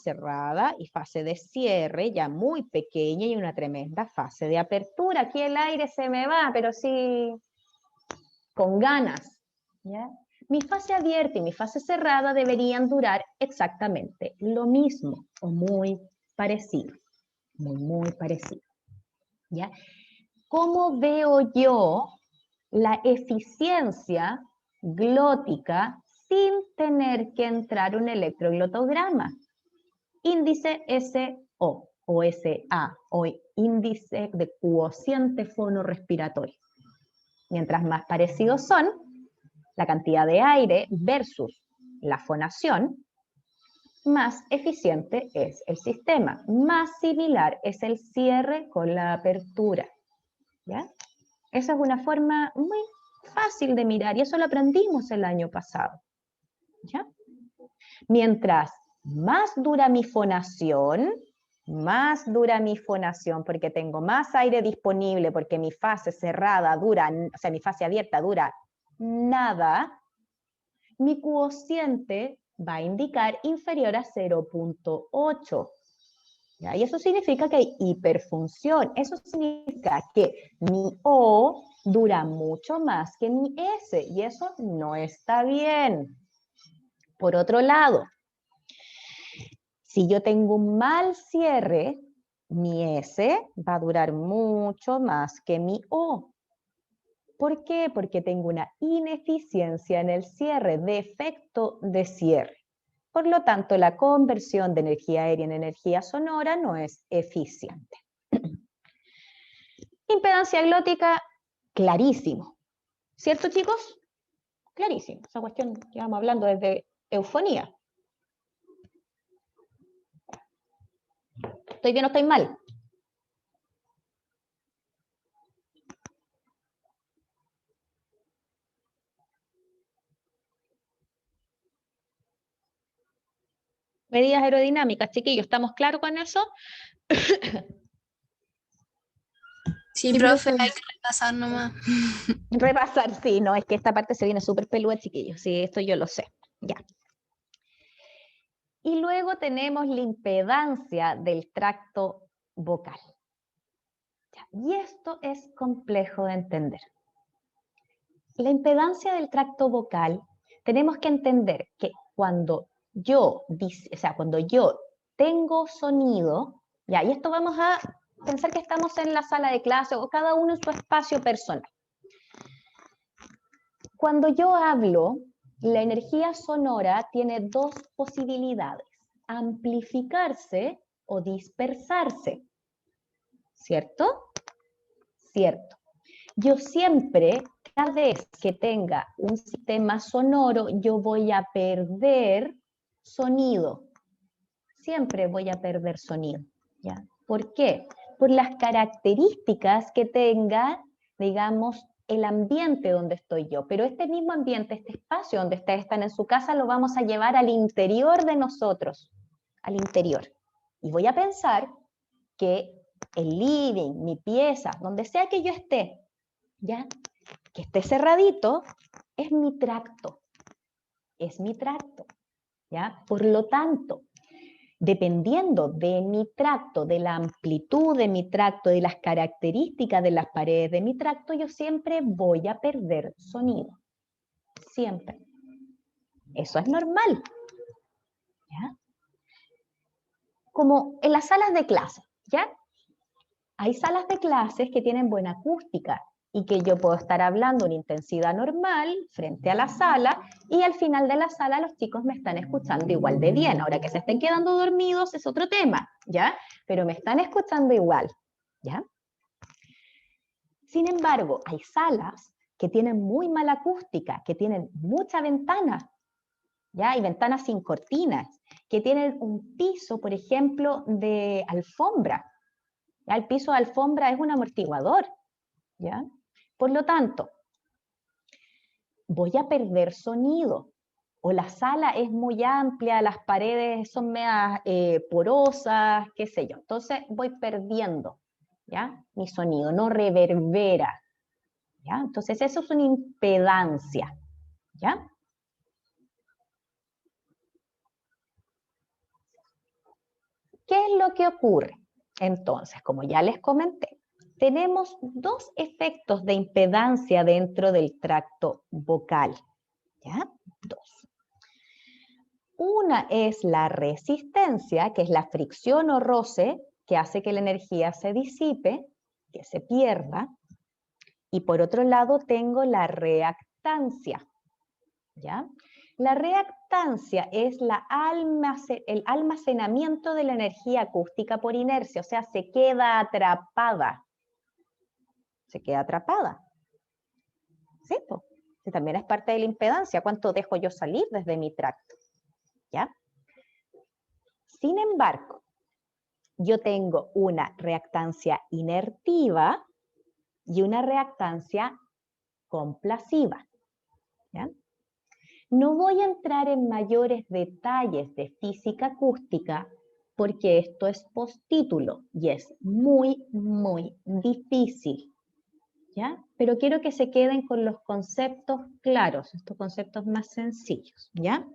y fase de cierre ya muy pequeña y una tremenda fase de apertura. Aquí el aire se me va, pero sí con ganas, ¿ya? Mi fase abierta y mi fase cerrada deberían durar exactamente lo mismo o muy parecido, muy parecido, ¿ya? ¿Cómo veo yo la eficiencia glótica sin tener que entrar un electroglotograma? Índice SO o SA, o índice de cociente fonorrespiratorio. Mientras más parecidos son, la cantidad de aire versus la fonación, más eficiente es el sistema, más similar es el cierre con la apertura, ¿ya? Esa es una forma muy fácil de mirar y eso lo aprendimos el año pasado, ¿ya? Mientras más dura mi fonación, porque tengo más aire disponible, porque mi fase cerrada dura, o sea, mi fase abierta dura nada, mi cociente va a indicar inferior a 0.8. ¿Ya? Y eso significa que hay hiperfunción. Eso significa que mi O dura mucho más que mi S, y eso no está bien. Por otro lado, si yo tengo un mal cierre, mi S va a durar mucho más que mi O. ¿Por qué? Porque tengo una ineficiencia en el cierre, defecto de cierre. Por lo tanto, la conversión de energía aérea en energía sonora no es eficiente. Impedancia glótica, clarísimo. ¿Cierto, chicos? Clarísimo. Esa cuestión que vamos hablando desde eufonía. ¿Estoy bien o estoy mal? Medidas aerodinámicas, chiquillos, ¿estamos claros con eso? Sí, profe, profe. hay que repasar nomás. Repasar, sí, no, es que esta parte se viene súper peluda, chiquillos, sí, esto yo lo sé, ya. Y luego tenemos la impedancia del tracto vocal. Ya, y esto es complejo de entender. La impedancia del tracto vocal, tenemos que entender que cuando yo tengo sonido, ya, y esto vamos a pensar que estamos en la sala de clase o cada uno en su espacio personal. Cuando yo hablo, la energía sonora tiene dos posibilidades, amplificarse o dispersarse, ¿cierto? Cierto. Yo siempre, cada vez que tenga un sistema sonoro, yo voy a perder sonido. Siempre voy a perder sonido, ¿ya? ¿Por qué? Por las características que tenga, digamos, el ambiente donde estoy yo. Pero este mismo ambiente, este espacio donde ustedes están en su casa, lo vamos a llevar al interior de nosotros, al interior. Y voy a pensar que el living, mi pieza, donde sea que yo esté, ¿ya? Que esté cerradito, es mi tracto. Es mi tracto, ¿ya? Por lo tanto, dependiendo de mi tracto, de la amplitud de mi tracto, de las características de las paredes de mi tracto, yo siempre voy a perder sonido. Siempre. Eso es normal. ¿Ya? Como en las salas de clase, ¿ya? Hay salas de clases que tienen buena acústica y que yo puedo estar hablando en intensidad normal frente a la sala y al final de la sala los chicos me están escuchando igual de bien. Ahora que se estén quedando dormidos es otro tema, ¿ya? Pero me están escuchando igual, ¿ya? Sin embargo, hay salas que tienen muy mala acústica, que tienen mucha ventana, ¿ya? Hay ventanas sin cortinas, que tienen un piso, por ejemplo, de alfombra. ¿Ya? El piso de alfombra es un amortiguador, ¿ya? Por lo tanto, voy a perder sonido, o la sala es muy amplia, las paredes son medias porosas, qué sé yo. Entonces voy perdiendo, ¿ya? Mi sonido, no reverbera, ¿ya? Entonces eso es una impedancia, ¿ya? ¿Qué es lo que ocurre? Entonces, como ya les comenté, tenemos dos efectos de impedancia dentro del tracto vocal, ¿ya? Dos. Una es la resistencia, que es la fricción o roce, que hace que la energía se disipe, que se pierda. Y por otro lado tengo la reactancia, ¿ya? La reactancia es el almacenamiento de la energía acústica por inercia, o sea, se queda atrapada. Se queda atrapada. ¿Sí? Pues, también es parte de la impedancia. ¿Cuánto dejo yo salir desde mi tracto? ¿Ya? Sin embargo, yo tengo una reactancia inertiva y una reactancia complasiva. ¿Ya? No voy a entrar en mayores detalles de física acústica porque esto es postítulo y es muy, muy difícil, ¿ya? Pero quiero que se queden con los conceptos claros, estos conceptos más sencillos, ¿ya?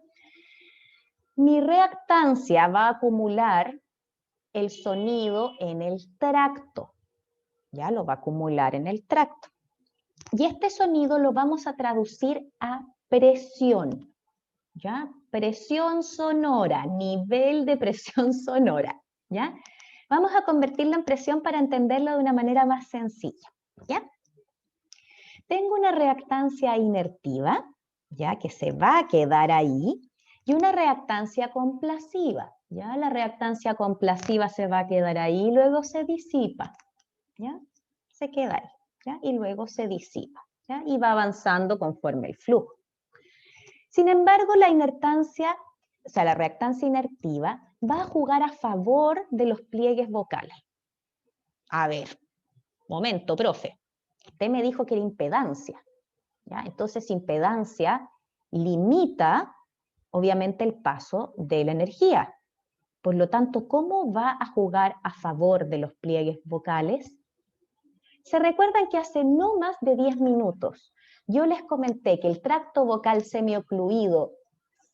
Mi reactancia va a acumular el sonido en el tracto, ¿ya? Lo va a acumular en el tracto. Y este sonido lo vamos a traducir a presión. ¿Ya? Presión sonora, nivel de presión sonora, ¿ya? Vamos a convertirlo en presión para entenderlo de una manera más sencilla, ¿ya? Tengo una reactancia inertiva, ¿ya? Que se va a quedar ahí, y una reactancia complasiva, ¿ya? La reactancia complasiva se va a quedar ahí y luego se disipa, ¿ya? Se queda ahí, ¿ya? Y luego se disipa, ¿ya? Y va avanzando conforme el flujo. Sin embargo, la reactancia inertiva va a jugar a favor de los pliegues vocales. A ver, momento, profe. Usted me dijo que era impedancia, ¿ya? Entonces, impedancia limita, obviamente, el paso de la energía. Por lo tanto, ¿cómo va a jugar a favor de los pliegues vocales? ¿Se recuerdan que hace no más de 10 minutos yo les comenté que el tracto vocal semiocluido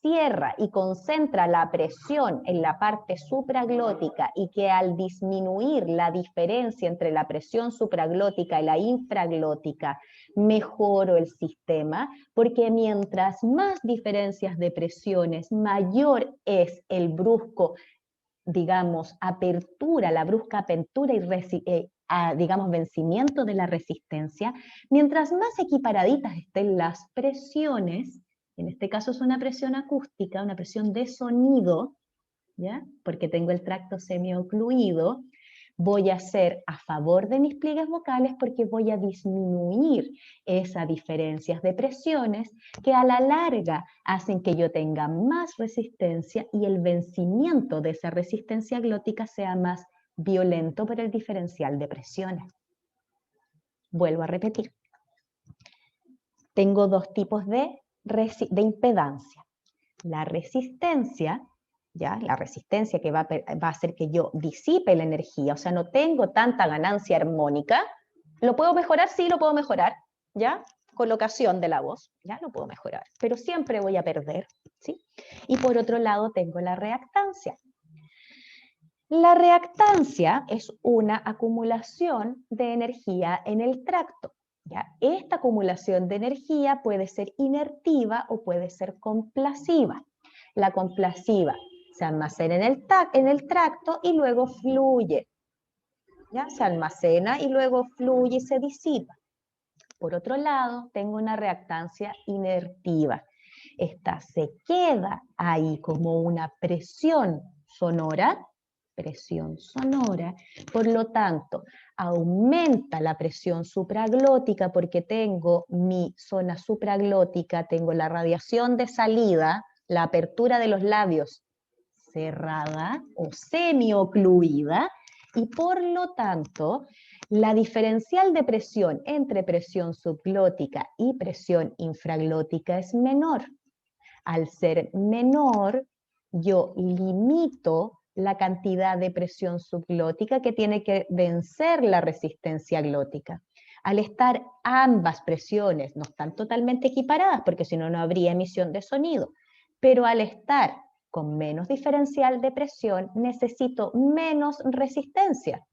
cierra y concentra la presión en la parte supraglótica y que al disminuir la diferencia entre la presión supraglótica y la infraglótica, mejoro el sistema, porque mientras más diferencias de presiones, mayor es el brusco, digamos, apertura, la brusca apertura y digamos, vencimiento de la resistencia, mientras más equiparaditas estén las presiones, en este caso es una presión acústica, una presión de sonido, ¿ya? Porque tengo el tracto semiocluido, voy a hacer a favor de mis pliegues vocales porque voy a disminuir esas diferencias de presiones que a la larga hacen que yo tenga más resistencia y el vencimiento de esa resistencia glótica sea más violento por el diferencial de presiones. Vuelvo a repetir. Tengo dos tipos de impedancia. La resistencia, ¿ya? La resistencia que va a hacer que yo disipe la energía, o sea, no tengo tanta ganancia armónica. ¿Lo puedo mejorar? Sí, lo puedo mejorar, ¿ya? Colocación de la voz, ya lo puedo mejorar, pero siempre voy a perder, ¿sí? Y por otro lado tengo la reactancia. La reactancia es una acumulación de energía en el tracto. ¿Ya? Esta acumulación de energía puede ser inertiva o puede ser complasiva. La complasiva se almacena en el tracto y luego fluye. ¿Ya? Se almacena y luego fluye y se disipa. Por otro lado, tengo una reactancia inertiva. Esta se queda ahí como una presión sonora, por lo tanto, aumenta la presión supraglótica porque tengo mi zona supraglótica, tengo la radiación de salida, la apertura de los labios cerrada o semiocluida, y por lo tanto, la diferencial de presión entre presión subglótica y presión infraglótica es menor. Al ser menor, yo limito la cantidad de presión subglótica que tiene que vencer la resistencia glótica. Al estar ambas presiones, no están totalmente equiparadas, porque si no, no habría emisión de sonido, pero al estar con menos diferencial de presión, necesito menos resistencia,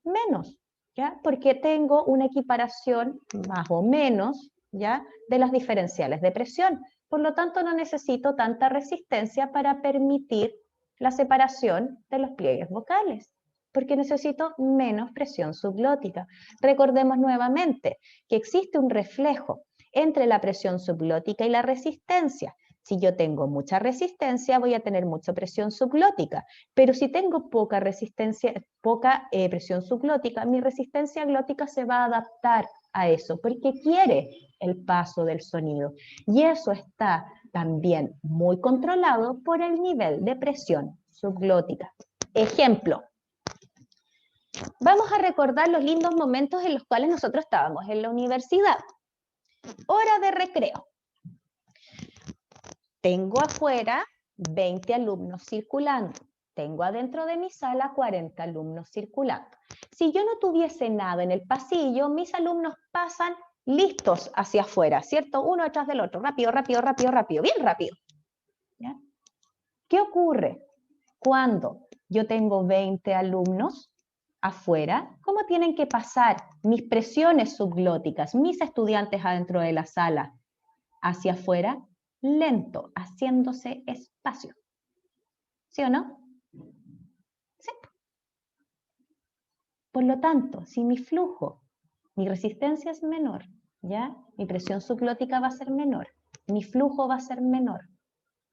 menos, ¿ya? Porque tengo una equiparación más o menos, ¿ya? De las diferenciales de presión. Por lo tanto, no necesito tanta resistencia para permitir la separación de los pliegues vocales, porque necesito menos presión subglótica. Recordemos nuevamente que existe un reflejo entre la presión subglótica y la resistencia. Si yo tengo mucha resistencia, voy a tener mucha presión subglótica, pero si tengo poca resistencia, poca presión subglótica, mi resistencia glótica se va a adaptar a eso, porque quiere el paso del sonido. Y eso está también muy controlado por el nivel de presión subglótica. Ejemplo. Vamos a recordar los lindos momentos en los cuales nosotros estábamos en la universidad. Hora de recreo. Tengo afuera 20 alumnos circulando. Tengo adentro de mi sala 40 alumnos circulando. Si yo no tuviese nada en el pasillo, mis alumnos pasan listos hacia afuera, ¿cierto? Uno detrás del otro, rápido, rápido, rápido, rápido, bien rápido. ¿Ya? ¿Qué ocurre cuando yo tengo 20 alumnos afuera? ¿Cómo tienen que pasar mis presiones subglóticas, mis estudiantes adentro de la sala hacia afuera? Lento, haciéndose espacio. ¿Sí o no? Sí. Por lo tanto, si mi flujo, mi resistencia es menor, ¿ya? Mi presión subglótica va a ser menor, mi flujo va a ser menor.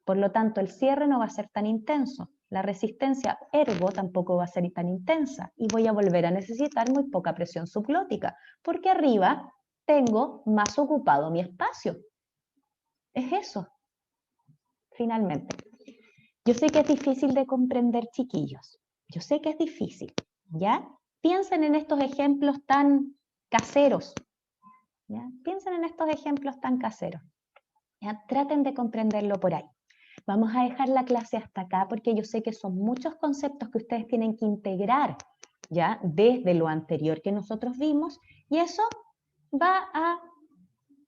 Por lo tanto, el cierre no va a ser tan intenso. La resistencia ergo tampoco va a ser tan intensa y voy a volver a necesitar muy poca presión subglótica, porque arriba tengo más ocupado mi espacio. Es eso. Finalmente, yo sé que es difícil de comprender, chiquillos. Yo sé que es difícil, ¿ya? Piensen en estos ejemplos tan caseros, ¿ya? Piensen en estos ejemplos tan caseros, ¿ya? Traten de comprenderlo por ahí. Vamos a dejar la clase hasta acá porque yo sé que son muchos conceptos que ustedes tienen que integrar, ¿ya? Desde lo anterior que nosotros vimos, y eso va a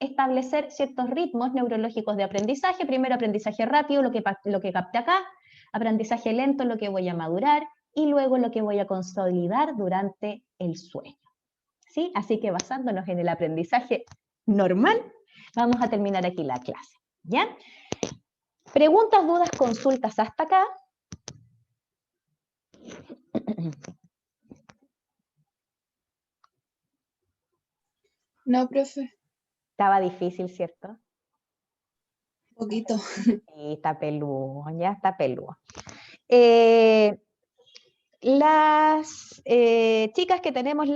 establecer ciertos ritmos neurológicos de aprendizaje. Primero, aprendizaje rápido, lo que capte acá, aprendizaje lento, lo que voy a madurar, y luego lo que voy a consolidar durante el sueño. ¿Sí? Así que basándonos en el aprendizaje normal, vamos a terminar aquí la clase. ¿Ya? Preguntas, dudas, consultas hasta acá. No, profe, Estaba difícil, ¿cierto? un poquito. Sí, está peludo, ya está peludo. Las chicas que tenemos